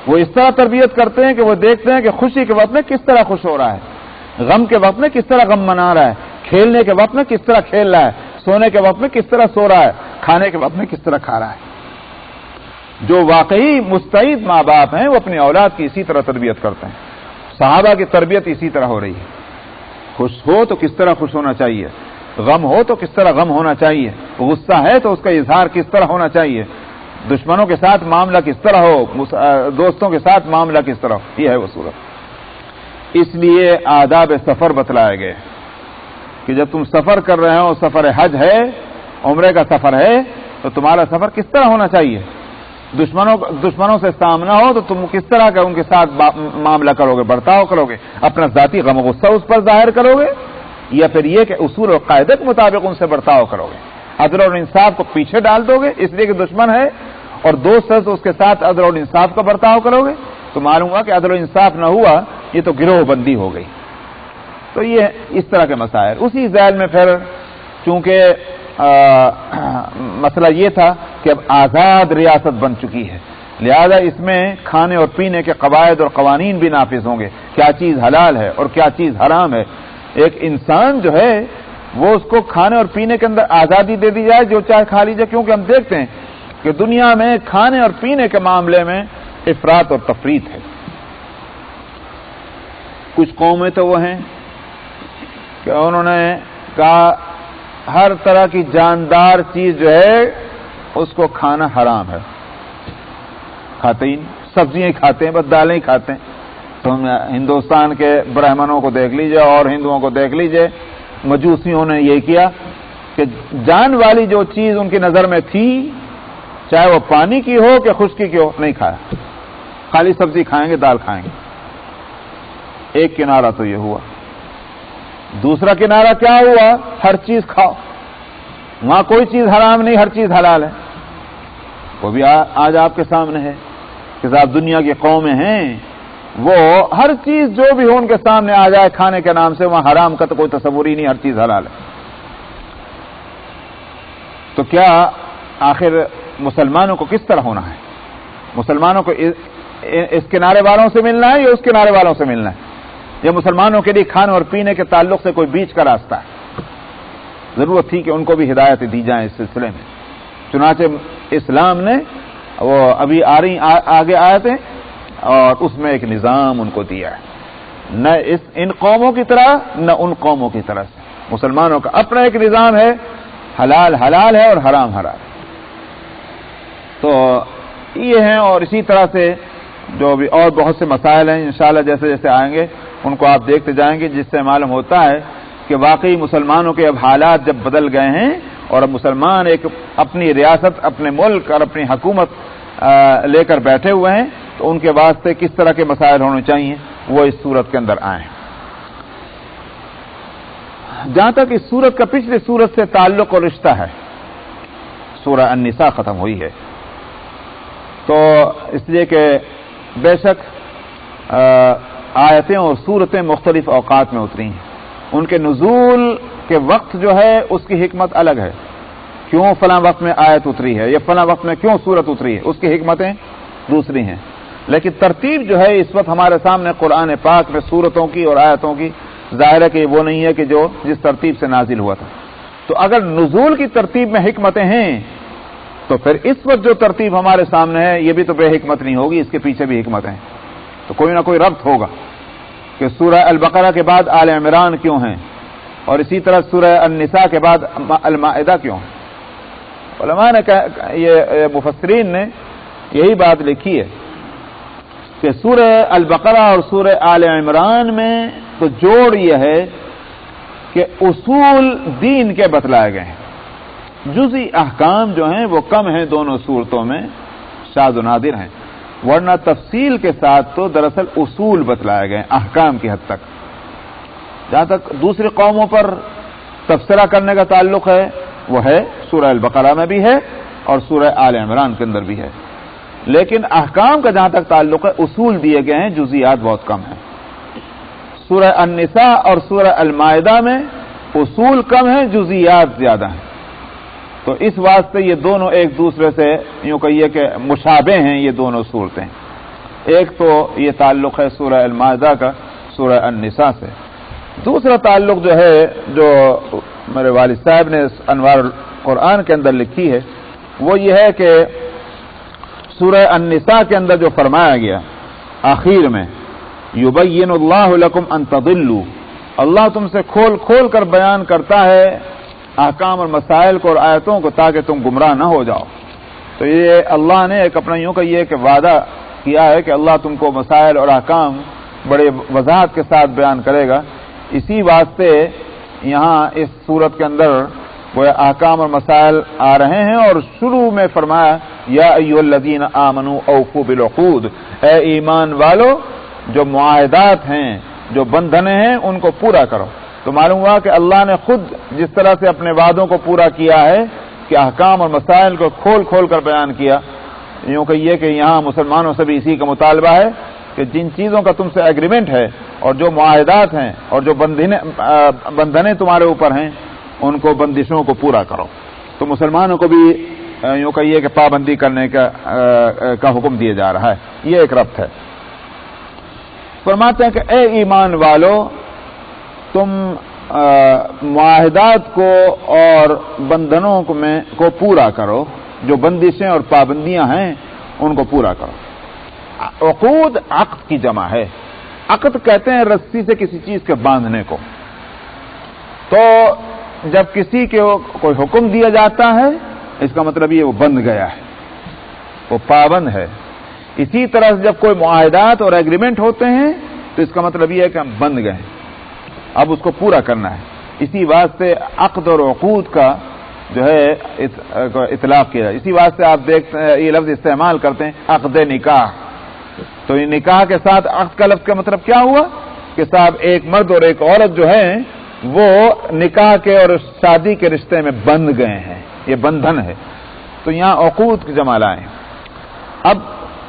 وہ اس طرح تربیت کرتے ہیں کہ وہ دیکھتے ہیں کہ خوشی کے وقت میں کس طرح خوش ہو رہا ہے، غم کے وقت میں کس طرح غم منا رہا ہے، کھیلنے کے وقت میں کس طرح کھیل رہا ہے، سونے کے وقت میں کس طرح سو رہا ہے، کھانے کے وقت میں کس طرح کھا رہا ہے. جو واقعی مستعد ماں باپ ہیں وہ اپنی اولاد کی اسی طرح تربیت کرتے ہیں. صحابہ کی تربیت اسی طرح ہو رہی ہے. خوش ہو تو کس طرح خوش ہونا چاہیے، غم ہو تو کس طرح غم ہونا چاہیے، غصہ ہے تو اس کا اظہار کس طرح ہونا چاہیے، دشمنوں کے ساتھ معاملہ کس طرح ہو، دوستوں کے ساتھ معاملہ کس طرح ہو. یہ ہے وہ صورت. اس لیے آداب سفر بتلائے گئے کہ جب تم سفر کر رہے ہو، سفر حج ہے، عمرے کا سفر ہے، تو تمہارا سفر کس طرح ہونا چاہیے. دشمنوں سے سامنا ہو تو تم کس طرح کا ان کے ساتھ معاملہ کرو گے، برتاؤ کرو گے، اپنا ذاتی غم و غصہ اس پر ظاہر کرو گے، یا پھر یہ کہ اصول اور قاعدے کے مطابق ان سے برتاؤ کرو گے. عدل اور انصاف کو پیچھے ڈال دو گے اس لیے کہ دشمن ہے اور دوست ہے تو اس کے ساتھ عدل اور انصاف کا برتاؤ کرو گے، تو معلوم ہوا کہ عدل و انصاف نہ ہوا، یہ تو گروہ بندی ہو گئی. تو یہ اس طرح کے مسائل. اسی ذیل میں پھر چونکہ مسئلہ یہ تھا کہ اب آزاد ریاست بن چکی ہے، لہذا اس میں کھانے اور پینے کے قواعد اور قوانین بھی نافذ ہوں گے، کیا چیز حلال ہے اور کیا چیز حرام ہے. ایک انسان جو ہے وہ اس کو کھانے اور پینے کے اندر آزادی دے دی جائے، جو چاہے کھا لیجیے، کیونکہ ہم دیکھتے ہیں کہ دنیا میں کھانے اور پینے کے معاملے میں افراط اور تفریط ہے. کچھ قومیں تو وہ ہیں کہ انہوں نے کہا ہر طرح کی جاندار چیز جو ہے اس کو کھانا حرام ہے، کھاتے ہی نہیں، سبزیاں ہی کھاتے ہیں، بس دالیں ہی کھاتے ہیں۔ تم ہندوستان کے برہمنوں کو دیکھ لیجئے اور ہندوؤں کو دیکھ لیجئے، مجوسیوں نے یہ کیا کہ جان والی جو چیز ان کی نظر میں تھی، چاہے وہ پانی کی ہو کہ خشکی کی ہو، نہیں کھایا، خالی سبزی کھائیں گے، دال کھائیں گے۔ ایک کنارہ تو یہ ہوا۔ دوسرا کنارہ کیا ہوا؟ ہر چیز کھاؤ، وہاں کوئی چیز حرام نہیں، ہر چیز حلال ہے۔ وہ بھی آج آپ کے سامنے ہے کہ صاحب دنیا کی قومیں ہیں، وہ ہر چیز جو بھی ہو ان کے سامنے آ جائے کھانے کے نام سے، وہاں حرام کا تو کوئی تصور ہی نہیں، ہر چیز حلال ہے۔ تو کیا آخر مسلمانوں کو کس طرح ہونا ہے؟ مسلمانوں کو اس کنارے والوں سے ملنا ہے یا اس کنارے والوں سے ملنا ہے؟ یہ مسلمانوں کے لیے کھانے اور پینے کے تعلق سے کوئی بیچ کا راستہ ہے؟ ضرورت تھی کہ ان کو بھی ہدایت دی جائیں اس سلسلے میں۔ چنانچہ اسلام نے وہ ابھی آگے آئے تھے اور اس میں ایک نظام ان کو دیا ہے، نہ ان قوموں کی طرح نہ ان قوموں کی طرح سے۔ مسلمانوں کا اپنا ایک نظام ہے، حلال حلال ہے اور حرام حرام ہے۔ تو یہ ہیں، اور اسی طرح سے جو بھی اور بہت سے مسائل ہیں، انشاءاللہ جیسے جیسے آئیں گے ان کو آپ دیکھتے جائیں گے، جس سے معلوم ہوتا ہے کہ واقعی مسلمانوں کے اب حالات جب بدل گئے ہیں اور اب مسلمان ایک اپنی ریاست، اپنے ملک اور اپنی حکومت لے کر بیٹھے ہوئے ہیں، تو ان کے واسطے کس طرح کے مسائل ہونے چاہیے وہ اس صورت کے اندر آئے ہیں۔ جہاں تک اس صورت کا پچھلی صورت سے تعلق اور رشتہ ہے، سورہ النساء ختم ہوئی ہے، تو اس لیے کہ بے شک آیتیں اور صورتیں مختلف اوقات میں اتری ہیں، ان کے نزول کے وقت جو ہے اس کی حکمت الگ ہے، کیوں فلاں وقت میں آیت اتری ہے یا فلاں وقت میں کیوں صورت اتری ہے، اس کی حکمتیں دوسری ہیں، لیکن ترتیب جو ہے اس وقت ہمارے سامنے قرآن پاک میں صورتوں کی اور آیتوں کی ظاہر ہے کہ وہ نہیں ہے کہ جو جس ترتیب سے نازل ہوا تھا۔ تو اگر نزول کی ترتیب میں حکمتیں ہیں تو پھر اس وقت جو ترتیب ہمارے سامنے ہے یہ بھی تو بے حکمت نہیں ہوگی، اس کے پیچھے بھی حکمت ہیں، تو کوئی نہ کوئی ربط ہوگا کہ سورہ البقرہ کے بعد آل عمران کیوں ہیں اور اسی طرح سورہ النساء کے بعد المائدہ کیوں ہیں۔ علماء نے یہ مفسرین نے یہی بات لکھی ہے کہ سورہ البقرہ اور سورہ آل عمران میں تو جوڑ یہ ہے کہ اصول دین کے بتلائے گئے ہیں، جزئی احکام جو ہیں وہ کم ہیں دونوں صورتوں میں، شاذ و نادر ہیں، ورنہ تفصیل کے ساتھ تو دراصل اصول بتلائے گئے احکام کی حد تک۔ جہاں تک دوسری قوموں پر تبصرہ کرنے کا تعلق ہے وہ ہے سورہ البقرہ میں بھی ہے اور سورہ آل عمران کے اندر بھی ہے، لیکن احکام کا جہاں تک تعلق ہے اصول دیے گئے ہیں، جزئیات بہت کم ہیں۔ سورہ النساء اور سورہ المائدہ میں اصول کم ہیں، جزئیات زیادہ ہیں، تو اس واسطے یہ دونوں ایک دوسرے سے یوں کہیے کہ مشابہ ہیں یہ دونوں صورتیں۔ ایک تو یہ تعلق ہے سورہ المائدہ کا سورہ النساء سے، دوسرا تعلق جو ہے جو میرے والد صاحب نے انوار القرآن کے اندر لکھی ہے وہ یہ ہے کہ سورہ النساء کے اندر جو فرمایا گیا آخر میں یبین اللہ لکم ان تضلوا، اللہ تم سے کھول کھول کر بیان کرتا ہے احکام اور مسائل کو اور آیتوں کو تاکہ تم گمراہ نہ ہو جاؤ۔ تو یہ اللہ نے ایک اپنا یوں کہ یہ کہ وعدہ کیا ہے کہ اللہ تم کو مسائل اور احکام بڑے وضاحت کے ساتھ بیان کرے گا، اسی واسطے یہاں اس صورت کے اندر وہ احکام اور مسائل آ رہے ہیں، اور شروع میں فرمایا یا ایھا الذین آمنوا اوفوا بالعقود، اے ایمان والو جو معاہدات ہیں جو بندھنے ہیں ان کو پورا کرو۔ تو معلوم ہوا کہ اللہ نے خود جس طرح سے اپنے وعدوں کو پورا کیا ہے کہ احکام اور مسائل کو کھول کھول کر بیان کیا، یوں کہ یہ کہ یہاں مسلمانوں سے بھی اسی کا مطالبہ ہے کہ جن چیزوں کا تم سے ایگریمنٹ ہے اور جو معاہدات ہیں اور جو بندھنے تمہارے اوپر ہیں ان کو بندشوں کو پورا کرو۔ تو مسلمانوں کو بھی یوں کہ یہ کہ پابندی کرنے کا حکم دیا جا رہا ہے، یہ ایک ربط ہے۔ فرماتے ہیں کہ اے ایمان والو تم معاہدات کو اور بندھنوں کو پورا کرو، جو بندشیں اور پابندیاں ہیں ان کو پورا کرو۔ عقود عقد کی جمع ہے، عقد کہتے ہیں رسی سے کسی چیز کے باندھنے کو. تو جب کسی کے کوئی حکم دیا جاتا ہے اس کا مطلب یہ وہ بند گیا ہے، وہ پابند ہے. اسی طرح سے جب کوئی معاہدات اور ایگریمنٹ ہوتے ہیں تو اس کا مطلب یہ ہے کہ ہم بند گئے ہیں، اب اس کو پورا کرنا ہے. اسی واسطے عقد اور عقود کا جو ہے اطلاق کیا ہے. اسی واسطے آپ دیکھتے ہیں یہ لفظ استعمال کرتے ہیں عقد نکاح. تو یہ نکاح کے ساتھ عقد کا لفظ کا مطلب کیا ہوا کہ صاحب ایک مرد اور ایک عورت جو ہے وہ نکاح کے اور شادی کے رشتے میں بند گئے ہیں، یہ بندھن ہے. تو یہاں عقود کی جمع لائیں. اب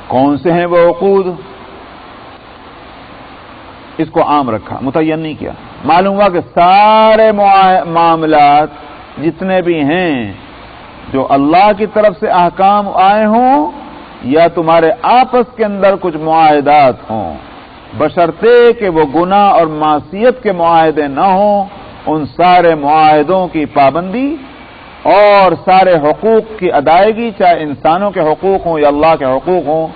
کون سے ہیں وہ عقود؟ اس کو عام رکھا، متعین نہیں کیا. معلوم ہوا کہ سارے معاملات جتنے بھی ہیں جو اللہ کی طرف سے احکام آئے ہوں یا تمہارے آپس کے اندر کچھ معاہدات ہوں، بشرطے کہ وہ گناہ اور معصیت کے معاہدے نہ ہوں، ان سارے معاہدوں کی پابندی اور سارے حقوق کی ادائیگی، چاہے انسانوں کے حقوق ہوں یا اللہ کے حقوق ہوں،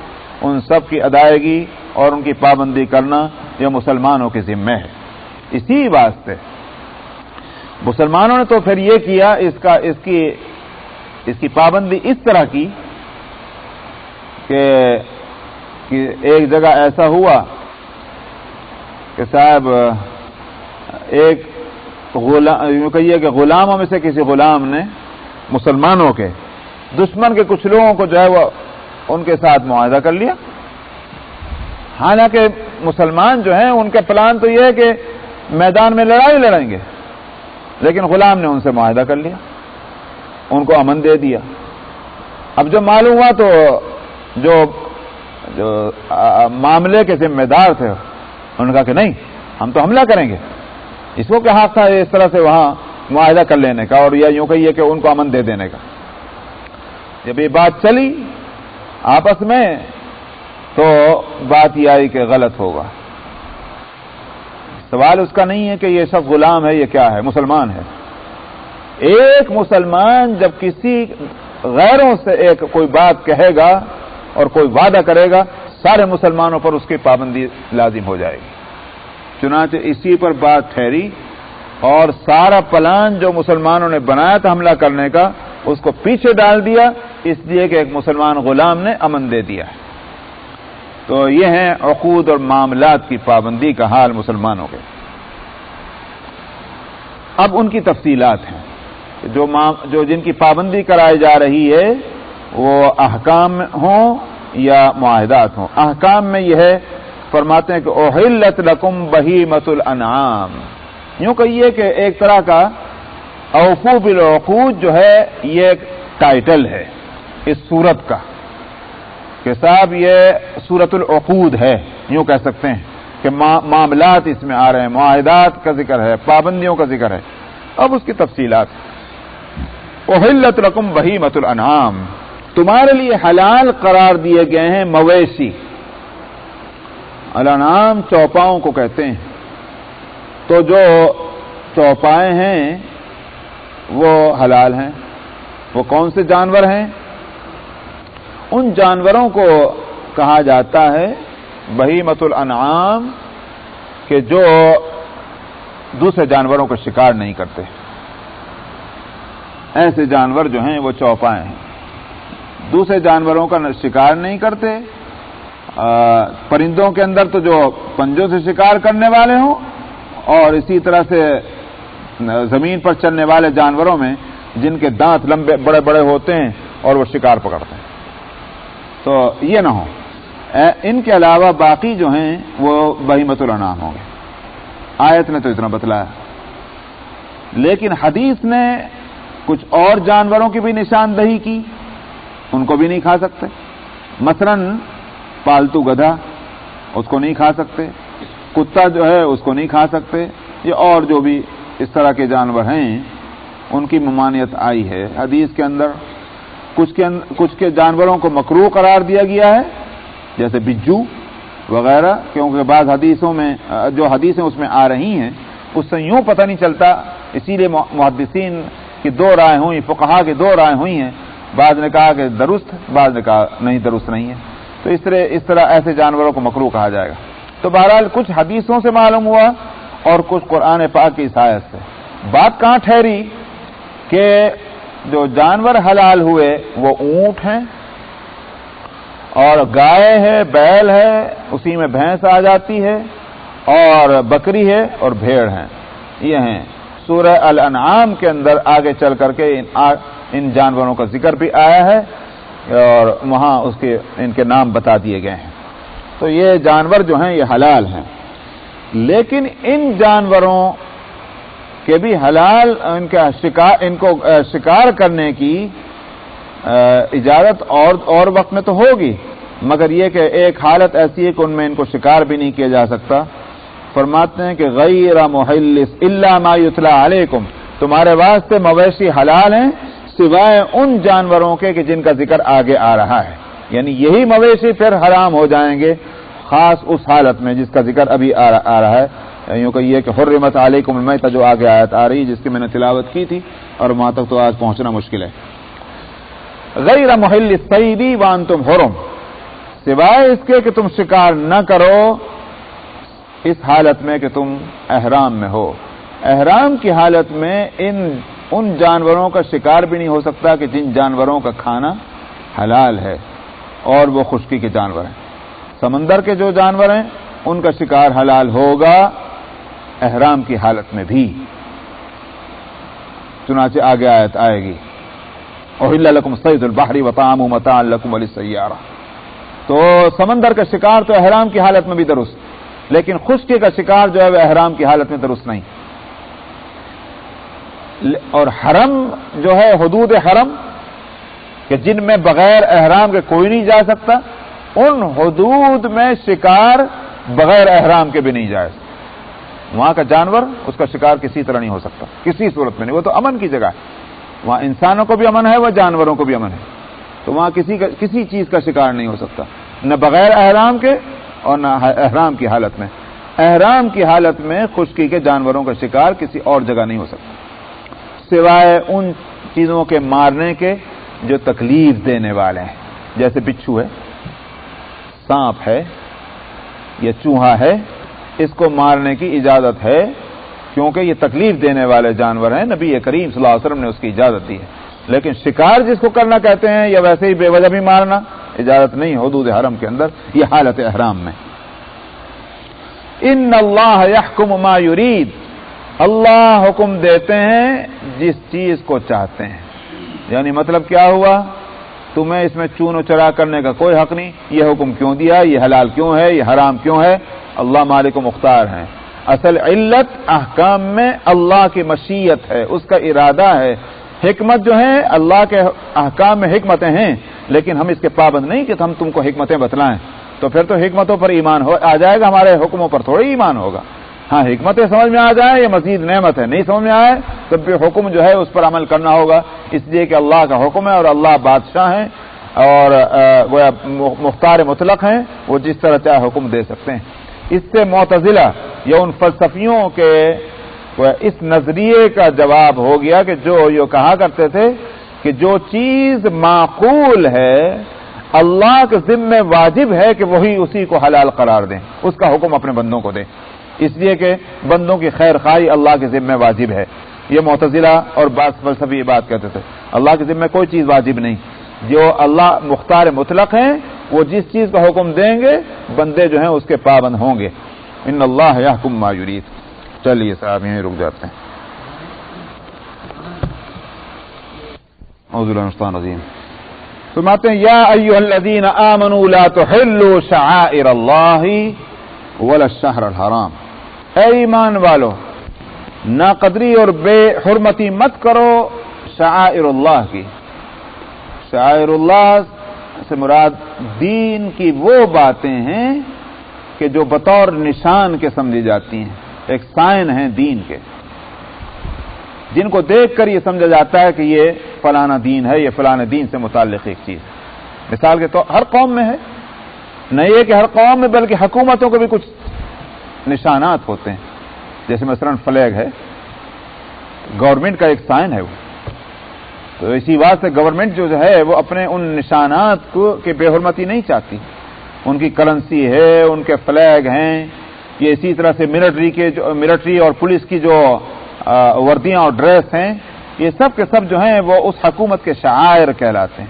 ان سب کی ادائیگی اور ان کی پابندی کرنا یہ مسلمانوں کے ذمہ ہے. اسی واسطے مسلمانوں نے تو پھر یہ کیا، اس کی پابندی اس طرح کی کہ ایک جگہ ایسا ہوا کہ صاحب ایک یوں کہیے کہ غلاموں میں سے کسی غلام نے مسلمانوں کے دشمن کے کچھ لوگوں کو جو ہے وہ ان کے ساتھ معاہدہ کر لیا. حالانکہ مسلمان جو ہیں ان کا پلان تو یہ ہے کہ میدان میں لڑائی لڑیں گے، لیکن غلام نے ان سے معاہدہ کر لیا، ان کو امن دے دیا. اب جب معلوم ہوا تو جو معاملے کے ذمہ دار تھے انہوں نے کہا کہ نہیں، ہم تو حملہ کریں گے. اس کو کیا حق تھا اس طرح سے وہاں معاہدہ کر لینے کا اور یا یوں کہیے کہ ان کو امن دے دینے کا؟ جب یہ بات چلی آپس میں تو بات یہ آئی کہ غلط ہوگا. سوال اس کا نہیں ہے کہ یہ سب غلام ہے، یہ کیا ہے، مسلمان ہے. ایک مسلمان جب کسی غیروں سے ایک کوئی بات کہے گا اور کوئی وعدہ کرے گا، سارے مسلمانوں پر اس کی پابندی لازم ہو جائے گی. چنانچہ اسی پر بات ٹھہری اور سارا پلان جو مسلمانوں نے بنایا تھا حملہ کرنے کا اس کو پیچھے ڈال دیا، اس لیے کہ ایک مسلمان غلام نے امن دے دیا ہے. تو یہ ہیں عقود اور معاملات کی پابندی کا حال مسلمانوں کے. اب ان کی تفصیلات ہیں جو جن کی پابندی کرائی جا رہی ہے، وہ احکام ہوں یا معاہدات ہوں. احکام میں یہ ہے، فرماتے ہیں کہ احلت لکم بہیمۃ الانعام. یوں کہیے کہ ایک طرح کا اوفو بالعقود جو ہے یہ ایک ٹائٹل ہے اس سورت کا کہ صاحب یہ سورۃ العقود ہے، یوں کہہ سکتے ہیں کہ معاملات اس میں آ رہے ہیں، معاہدات کا ذکر ہے، پابندیوں کا ذکر ہے. اب اس کی تفصیلات. احلت لکم بہیمۃ الانعام، تمہارے لیے حلال قرار دیے گئے ہیں مویشی. الانعام چوپاؤں کو کہتے ہیں. تو جو چوپائے ہیں وہ حلال ہیں. وہ کون سے جانور ہیں؟ ان جانوروں کو کہا جاتا ہے بہیمۃ الانعام کہ جو دوسرے جانوروں کو شکار نہیں کرتے. ایسے جانور جو ہیں وہ چوپائے ہیں، دوسرے جانوروں کا شکار نہیں کرتے. پرندوں کے اندر تو جو پنجوں سے شکار کرنے والے ہوں، اور اسی طرح سے زمین پر چلنے والے جانوروں میں جن کے دانت لمبے بڑے بڑے ہوتے ہیں اور وہ شکار پکڑتے ہیں. تو یہ نہ ہو. ان کے علاوہ باقی جو ہیں وہ بہیمۃ الانعام ہوں گے. آیت نے تو اتنا بتلایا، لیکن حدیث نے کچھ اور جانوروں کی بھی نشاندہی کی. ان کو بھی نہیں کھا سکتے. مثلاً پالتو گدھا اس کو نہیں کھا سکتے، کتا جو ہے اس کو نہیں کھا سکتے. یہ اور جو بھی اس طرح کے جانور ہیں ان کی ممانعت آئی ہے حدیث کے اندر. کچھ کے جانوروں کو مکروہ قرار دیا گیا ہے جیسے بجو وغیرہ، کیونکہ بعض حدیثوں میں جو حدیثیں اس میں آ رہی ہیں اس سے یوں پتہ نہیں چلتا. اسی لیے محدثین کی دو رائے ہوئی، فقہا کی دو رائے ہوئی ہیں. بعض نے کہا کہ درست، بعض نے کہا نہیں درست نہیں ہے. تو اس طرح ایسے جانوروں کو مکروہ کہا جائے گا. تو بہرحال کچھ حدیثوں سے معلوم ہوا اور کچھ قرآن پاک کی اس آیت سے. بات کہاں ٹھہری کہ جو جانور حلال ہوئے وہ اونٹ ہیں اور گائے ہے، بیل ہے، اسی میں بھینس آ جاتی ہے، اور بکری ہے اور بھیڑ ہیں. یہ ہیں سورہ الانعام کے اندر آگے چل کر کے ان جانوروں کا ذکر بھی آیا ہے اور وہاں ان کے نام بتا دیے گئے ہیں. تو یہ جانور جو ہیں یہ حلال ہیں، لیکن ان جانوروں کے بھی حلال ان کو شکار کرنے کی اجازت اور وقت میں تو ہوگی، مگر یہ کہ ایک حالت ایسی ہے کہ ان میں ان کو شکار بھی نہیں کیا جا سکتا. فرماتے ہیں کہ غیر محلس الا ما یتلی علیکم، تمہارے واسطے مویشی حلال ہیں سوائے ان جانوروں کے کہ جن کا ذکر آگے آ رہا ہے. یعنی یہی مویشی پھر حرام ہو جائیں گے خاص اس حالت میں جس کا ذکر ابھی آ رہا ہے. یوں کہ یہ کہ حرمت علیکم المیتۃ جو آگے آیت آ رہی ہے جس کی میں نے تلاوت کی تھی اور وہاں تک تو آج پہنچنا مشکل ہے. غیر محل الصید وانتم حرم، سوائے اس کے کہ تم شکار نہ کرو اس حالت میں کہ تم احرام میں ہو. احرام کی حالت میں ان جانوروں کا شکار بھی نہیں ہو سکتا کہ جن جانوروں کا کھانا حلال ہے اور وہ خشکی کے جانور ہیں. سمندر کے جو جانور ہیں ان کا شکار حلال ہوگا احرام کی حالت میں بھی، چنانچہ آگے آیت آئے گی احل لکم صید البحر وطعامہ متاعا لکم وللسیارہ. تو سمندر کا شکار تو احرام کی حالت میں بھی درست، لیکن خشکی کا شکار جو ہے وہ احرام کی حالت میں درست نہیں. اور حرم جو ہے حدود حرم کہ جن میں بغیر احرام کے کوئی نہیں جا سکتا، ان حدود میں شکار بغیر احرام کے بھی نہیں جائز. وہاں کا جانور اس کا شکار کسی طرح نہیں ہو سکتا، کسی صورت میں نہیں. وہ تو امن کی جگہ ہے، وہاں انسانوں کو بھی امن ہے، وہ جانوروں کو بھی امن ہے. تو وہاں کسی چیز کا شکار نہیں ہو سکتا، نہ بغیر احرام کے اور نہ احرام کی حالت میں. احرام کی حالت میں خشکی کے جانوروں کا شکار کسی اور جگہ نہیں ہو سکتا سوائے ان چیزوں کے مارنے کے جو تکلیف دینے والے ہیں، جیسے بچھو ہے، سانپ ہے یا چوہا ہے. اس کو مارنے کی اجازت ہے کیونکہ یہ تکلیف دینے والے جانور ہیں، نبی کریم صلی اللہ علیہ وسلم نے اس کی اجازت دی ہے. لیکن شکار جس کو کرنا کہتے ہیں یا ویسے ہی بے وجہ بھی مارنا اجازت نہیں حدود حرم کے اندر، یہ حالت احرام میں. ان اللہ یحکم ما یرید، اللہ حکم دیتے ہیں جس چیز کو چاہتے ہیں. یعنی مطلب کیا ہوا، تمہیں اس میں چون و چرا کرنے کا کوئی حق نہیں. یہ حکم کیوں دیا، یہ حلال کیوں ہے، یہ حرام کیوں ہے، اللہ مالک و مختار ہیں. اصل علت احکام میں اللہ کی مشیت ہے، اس کا ارادہ ہے. حکمت جو ہے اللہ کے احکام میں حکمتیں ہیں، لیکن ہم اس کے پابند نہیں کہ ہم تم کو حکمتیں بتلائیں. تو پھر تو حکمتوں پر ایمان آ جائے گا، ہمارے حکموں پر تھوڑی ایمان ہوگا. ہاں حکمتیں سمجھ میں آ جائیں یہ مزید نعمت ہے، نہیں سمجھ میں آئے تو پھر حکم جو ہے اس پر عمل کرنا ہوگا، اس لیے کہ اللہ کا حکم ہے اور اللہ بادشاہ ہیں اور گویا مختار مطلق ہیں، وہ جس طرح چاہے حکم دے سکتے ہیں. اس سے معتزلہ یا ان فلسفیوں کے اس نظریے کا جواب ہو گیا کہ جو یہ کہا کرتے تھے کہ جو چیز معقول ہے اللہ کے ذمہ واجب ہے کہ وہی اسی کو حلال قرار دیں، اس کا حکم اپنے بندوں کو دیں، اس لیے کہ بندوں کی خیر خواہی اللہ کے ذمہ واجب ہے. یہ معتزلہ اور بعض فلسفی یہ بات کہتے تھے اللہ کے ذمہ کوئی چیز واجب نہیں، جو اللہ مختار مطلق ہیں وہ جس چیز کا حکم دیں گے بندے جو ہیں اس کے پابند ہوں گے. ان اللہ یحکم ما یرید. چلیے صاحب یہیں رک جاتے ہیں. اعوذ باللہ من الشیطان الرجیم. فرماتے ہیں یا ایھا الذین آمنوا لا تحلوا شعائر اللہ ولا الشہر الحرام. اے ایمان والو ناقدری اور بے حرمتی مت کرو شعائر اللہ کی. شعائر اللہ سے مراد دین کی وہ باتیں ہیں کہ جو بطور نشان کے سمجھی جاتی ہیں، ایک سائن ہیں دین کے، جن کو دیکھ کر یہ سمجھا جاتا ہے کہ یہ فلانا دین ہے، یہ فلانا دین سے متعلق ایک چیز. مثال کے طور ہر قوم میں ہے، نہ یہ کہ ہر قوم میں بلکہ حکومتوں کو بھی کچھ نشانات ہوتے ہیں. جیسے مثلا فلیگ ہے، گورنمنٹ کا ایک سائن ہے وہ. تو اسی بات سے گورنمنٹ جو ہے وہ اپنے ان نشانات کو کہ بے حرمتی نہیں چاہتی. ان کی کرنسی ہے، ان کے فلیگ ہیں، یہ اسی طرح سے ملٹری اور پولیس کی جو وردیاں اور ڈریس ہیں، یہ سب کے سب جو ہیں وہ اس حکومت کے شعائر کہلاتے ہیں۔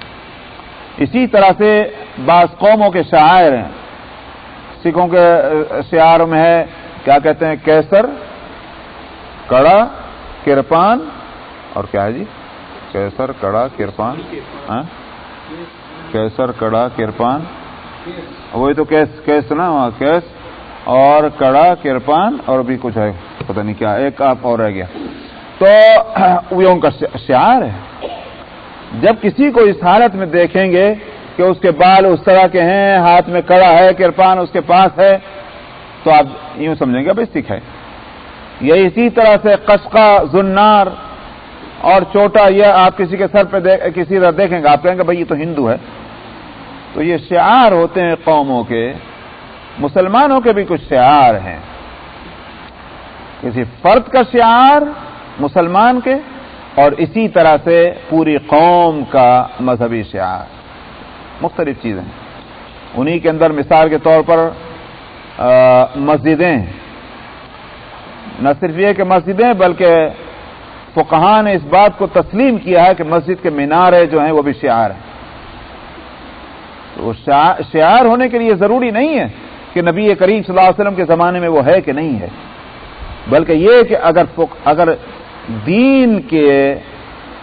اسی طرح سے بعض قوموں کے شعائر ہیں، سکھوں کے شعار میں ہے، کیا کہتے ہیں، کیسر، کڑا، کرپان، اور کیا ہے جی، کیسر، کڑا، کرپان، کیسر، کڑا، کرپان، وہی تو کیس نا، وہاں کیس اور کڑا، کرپان، اور بھی کچھ ہے پتہ نہیں کیا، ایک آپ اور رہ گیا، تو وہ ان کا شعار ہے۔ جب کسی کو اس حالت میں دیکھیں گے کہ اس کے بال اس طرح کے ہیں، ہاتھ میں کڑا ہے، کرپان اس کے پاس ہے، تو آپ یوں سمجھیں گے بھائی سکھ ہے۔ یہ اسی طرح سے قشقہ، زنار اور چوٹا، یہ آپ کسی کے سر پہ کسی طرح دیکھیں گے، آپ کہیں گے بھائی یہ تو ہندو ہے۔ تو یہ شعار ہوتے ہیں قوموں کے۔ مسلمانوں کے بھی کچھ شعار ہیں، کسی فرد کا شعار مسلمان کے، اور اسی طرح سے پوری قوم کا مذہبی شعار، مختلف چیزیں ہیں۔ انہی کے اندر مثال کے طور پر مسجدیں، نہ صرف یہ کہ مسجدیں، بلکہ فقہاء نے اس بات کو تسلیم کیا ہے کہ مسجد کے مینارے جو ہیں وہ بھی شعار ہیں۔ تو شعار ہونے کے لیے ضروری نہیں ہے کہ نبی کریم صلی اللہ علیہ وسلم کے زمانے میں وہ ہے کہ نہیں ہے، بلکہ یہ کہ اگر دین کے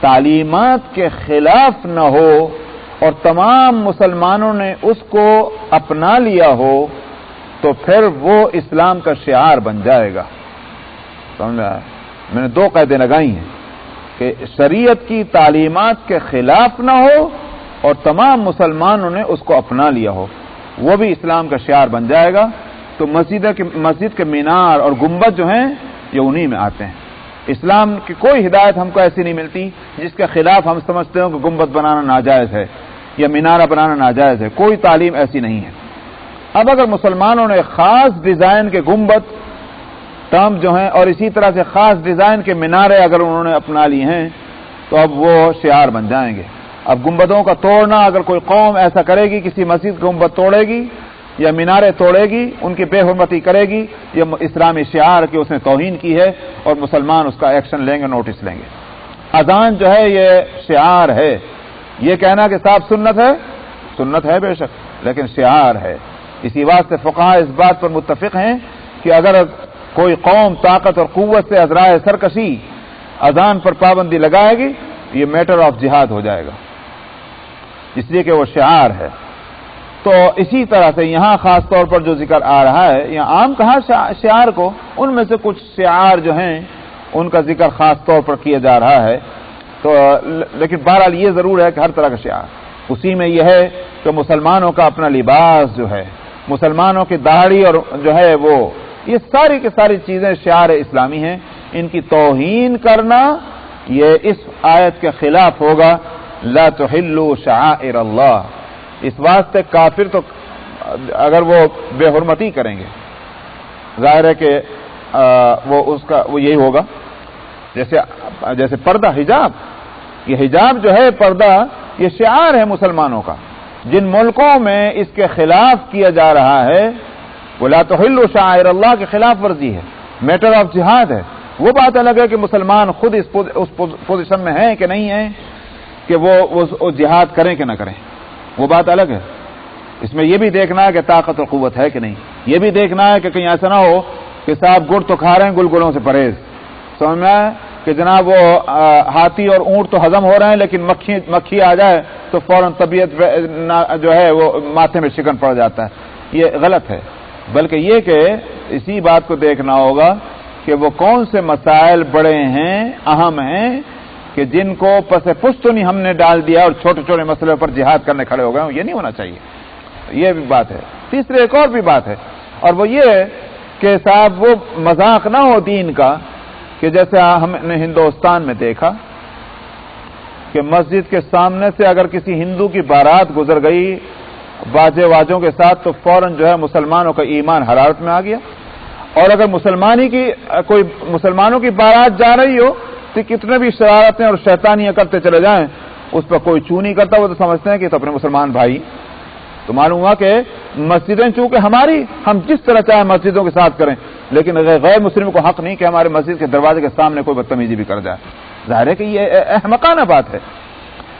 تعلیمات کے خلاف نہ ہو اور تمام مسلمانوں نے اس کو اپنا لیا ہو تو پھر وہ اسلام کا شعار بن جائے گا۔ سمجھا؟ میں نے دو قاعدے لگائی ہیں کہ شریعت کی تعلیمات کے خلاف نہ ہو اور تمام مسلمانوں نے اس کو اپنا لیا ہو، وہ بھی اسلام کا شعار بن جائے گا۔ تو مسجد کے مینار اور گنبد جو ہیں یہ انہی میں آتے ہیں۔ اسلام کی کوئی ہدایت ہم کو ایسی نہیں ملتی جس کے خلاف ہم سمجھتے ہوں کہ گنبد بنانا ناجائز ہے یا مینارہ بنانا ناجائز ہے، کوئی تعلیم ایسی نہیں ہے۔ اب اگر مسلمانوں نے خاص ڈیزائن کے گنبد ٹام جو ہیں اور اسی طرح سے خاص ڈیزائن کے مینارے اگر انہوں نے اپنا لی ہیں تو اب وہ شعار بن جائیں گے۔ اب گنبدوں کا توڑنا، اگر کوئی قوم ایسا کرے گی، کسی مسجد کا گنبد توڑے گی یا مینارے توڑے گی، ان کی بے حرمتی کرے گی، یہ اسلامی شعار کی اس نے توہین کی ہے اور مسلمان اس کا ایکشن لیں گے، نوٹس لیں گے۔ اذان جو ہے یہ شعار ہے، یہ کہنا کہ صاحب سنت ہے بے شک، لیکن شعار ہے۔ اسی واسطے فقہاء اس بات پر متفق ہیں کہ اگر کوئی قوم طاقت اور قوت سے ازرائے سرکشی اذان پر پابندی لگائے گی، یہ میٹر آف جہاد ہو جائے گا، اس لیے کہ وہ شعار ہے۔ تو اسی طرح سے یہاں خاص طور پر جو ذکر آ رہا ہے، یہاں عام کہا شعار کو، ان میں سے کچھ شعار جو ہیں ان کا ذکر خاص طور پر کیا جا رہا ہے۔ تو لیکن بہرحال یہ ضرور ہے کہ ہر طرح کا شعار، اسی میں یہ ہے کہ مسلمانوں کا اپنا لباس جو ہے، مسلمانوں کی داڑھی اور جو ہے وہ، یہ ساری کی ساری چیزیں شعار اسلامی ہیں۔ ان کی توہین کرنا یہ اس آیت کے خلاف ہوگا، لا تحلوا شعائر اللہ۔ اس واسطے کافر تو اگر وہ بے حرمتی کریں گے، ظاہر ہے کہ وہ یہی ہوگا، جیسے پردہ، حجاب، یہ حجاب جو ہے پردہ، یہ شعار ہے مسلمانوں کا۔ جن ملکوں میں اس کے خلاف کیا جا رہا ہے وہ لا تحلوا شعائر اللہ کے خلاف ورزی ہے، میٹر آف جہاد ہے۔ وہ بات الگ ہے کہ مسلمان خود اس پوزیشن میں ہیں کہ نہیں ہیں کہ وہ جہاد کریں کہ نہ کریں، وہ بات الگ ہے۔ اس میں یہ بھی دیکھنا ہے کہ طاقت اور قوت ہے کہ نہیں، یہ بھی دیکھنا ہے کہ کہیں ایسا نہ ہو کہ صاحب گڑ تو کھا رہے ہیں، گلگلوں سے پرہیز، سمجھ میں آیا کہ جناب وہ ہاتھی اور اونٹ تو ہضم ہو رہے ہیں لیکن مکھی آ جائے تو فوراً طبیعت جو ہے وہ ماتھے میں شکن پڑ جاتا ہے، یہ غلط ہے۔ بلکہ یہ کہ اسی بات کو دیکھنا ہوگا کہ وہ کون سے مسائل بڑے ہیں، اہم ہیں، کہ جن کو پس پشتنی ہم نے ڈال دیا اور چھوٹے چھوٹے مسئلے پر جہاد کرنے کھڑے ہو گئے، یہ نہیں ہونا چاہیے۔ یہ بھی بات ہے۔ تیسرے ایک اور بھی بات ہے، اور وہ یہ کہ صاحب وہ مذاق نہ ہو دین کا، کہ جیسے ہم نے ہندوستان میں دیکھا کہ مسجد کے سامنے سے اگر کسی ہندو کی بارات گزر گئی باجے واجوں کے ساتھ تو فوراً جو ہے مسلمانوں کا ایمان حرارت میں آ گیا، اور اگر کوئی مسلمانوں کی بارات جا رہی ہو تو کتنے بھی شرارتیں اور شیطانیاں کرتے چلے جائیں اس پر کوئی چو نہیں کرتا، وہ تو سمجھتے ہیں کہ تو اپنے مسلمان بھائی۔ تو معلوم ہوا کہ مسجدیں چونکہ ہماری، ہم جس طرح چاہے مسجدوں کے ساتھ کریں، لیکن غیر مسلم کو حق نہیں کہ ہمارے مسجد کے دروازے کے سامنے کوئی بدتمیزی بھی کر جائے. ظاہر ہے کہ یہ احمقانہ بات ہے.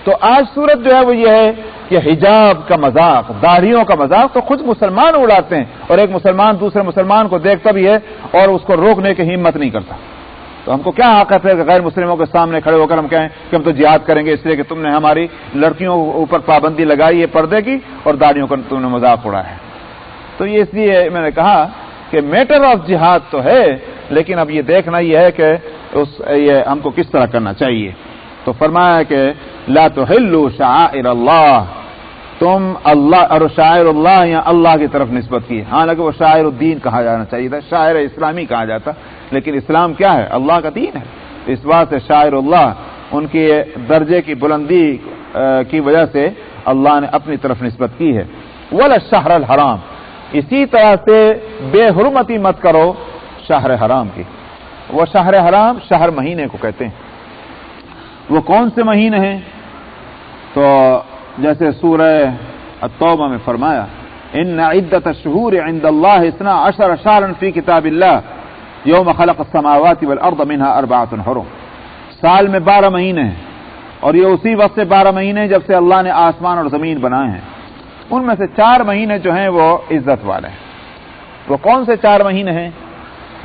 تو آج صورت جو ہے وہ یہ ہے کہ حجاب کا مذاق، داڑھیوں کا مذاق تو خود مسلمان اڑاتے ہیں، اور ایک مسلمان دوسرے مسلمان کو دیکھتا بھی ہے اور اس کو روکنے کی ہمت نہیں کرتا. تو ہم کو کیا حق ہے کہ غیر مسلموں کے سامنے کھڑے ہو کر ہم کہیں کہ ہم تو جہاد کریں گے اس لیے کہ تم نے ہماری لڑکیوں کے اوپر پابندی لگائی ہے پردے کی، اور داڑھیوں کا تم نے مذاق اڑایا ہے. تو یہ اس لیے میں نے کہا کہ میٹر آف جہاد تو ہے، لیکن اب یہ دیکھنا یہ ہے کہ یہ ہم کو کس طرح کرنا چاہیے. تو فرمایا کہ لا تحلوا شعائر اللہ، تم اللہ اور شاعر اللہ یا اللہ کی طرف نسبت کی. حالانکہ وہ شاعر الدین کہا جانا چاہیے تھا، شاعر اسلامی کہا جاتا، لیکن اسلام کیا ہے؟ اللہ کا دین ہے. اس بات سے شاعر اللہ ان کے درجے کی بلندی کی وجہ سے اللہ نے اپنی طرف نسبت کی ہے. ولا الشہر الحرام، اسی طرح سے بے حرمتی مت کرو شہر حرام کی. وہ شہر حرام شہر مہینے کو کہتے ہیں. وہ کون سے مہینے ہیں؟ تو جیسے سورہ التوبہ میں فرمایا ان عدت الشہور عند اللہ 12 شہرا فی کتاب اللہ یوم خلق السماوات والارض منها 4 حرم. سال میں 12 مہینے ہیں، اور یہ اسی وقت سے 12 مہینے جب سے اللہ نے آسمان اور زمین بنائے ہیں. ان میں سے 4 مہینے جو ہیں وہ عزت والے ہیں. وہ کون سے 4 مہینے ہیں؟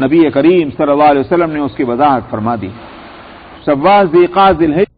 نبی کریم صلی اللہ علیہ وسلم نے اس کی وضاحت فرما دی. شوال، ذی قعدہ، ذی الحجہ